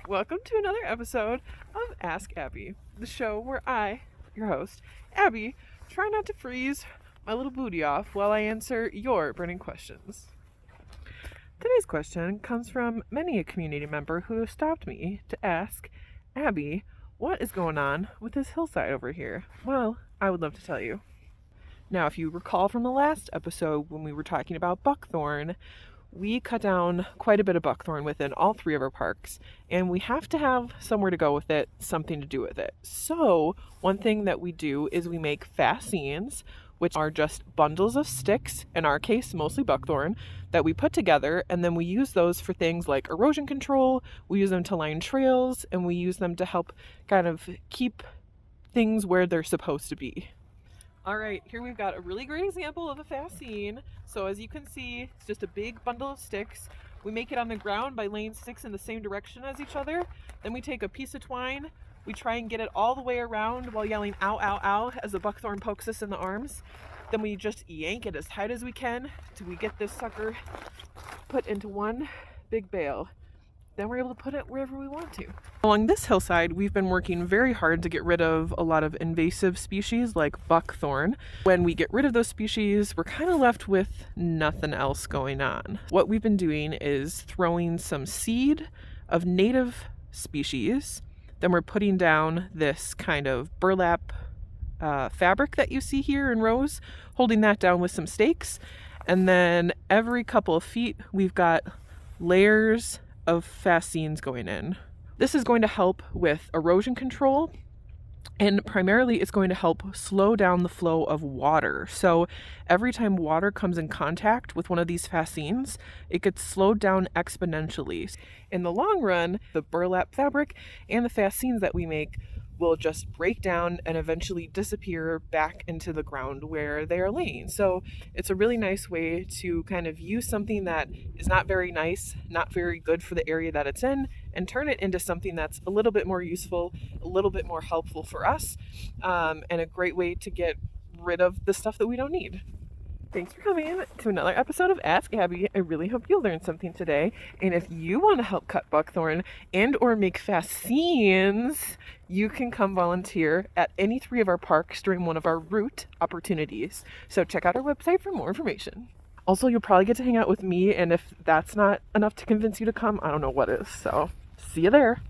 Welcome to another episode of Ask Abby, the show where I, your host, Abby, try not to freeze my little booty off while I answer your burning questions. Today's question comes from many a community member who have stopped me to ask, Abby, what is going on with this hillside over here? Well, I would love to tell you. Now, if you recall from the last episode when we were talking about buckthorn, we cut down quite a bit of buckthorn within all three of our parks, and we have to have somewhere to go with it, something to do with it. So one thing that we do is we make fascines, which are just bundles of sticks, in our case mostly buckthorn, that we put together, and then we use those for things like erosion control, we use them to line trails, and we use them to help kind of keep things where they're supposed to be. All right, here we've got a really great example of a fascine. So as you can see, it's just a big bundle of sticks. We make it on the ground by laying sticks in the same direction as each other. Then we take a piece of twine. We try and get it all the way around while yelling ow, ow, ow as the buckthorn pokes us in the arms. Then we just yank it as tight as we can till we get this sucker put into one big bale. Then we're able to put it wherever we want to. Along this hillside, we've been working very hard to get rid of a lot of invasive species like buckthorn. When we get rid of those species, we're kind of left with nothing else going on. What we've been doing is throwing some seed of native species. Then we're putting down this kind of burlap fabric that you see here in rows, holding that down with some stakes. And then every couple of feet, we've got layers of fascines going in. This is going to help with erosion control, and primarily it's going to help slow down the flow of water. So every time water comes in contact with one of these fascines, it gets slowed down exponentially. In the long run, the burlap fabric and the fascines that we make will just break down and eventually disappear back into the ground where they are laying. So it's a really nice way to kind of use something that is not very nice, not very good for the area that it's in, and turn it into something that's a little bit more useful, a little bit more helpful for us, and a great way to get rid of the stuff that we don't need. Thanks for coming to another episode of Ask Abby. I really hope you learned something today. And if you want to help cut buckthorn and or make fascines, you can come volunteer at any three of our parks during one of our route opportunities. So check out our website for more information. Also, you'll probably get to hang out with me, and if that's not enough to convince you to come, I don't know what is. So see you there.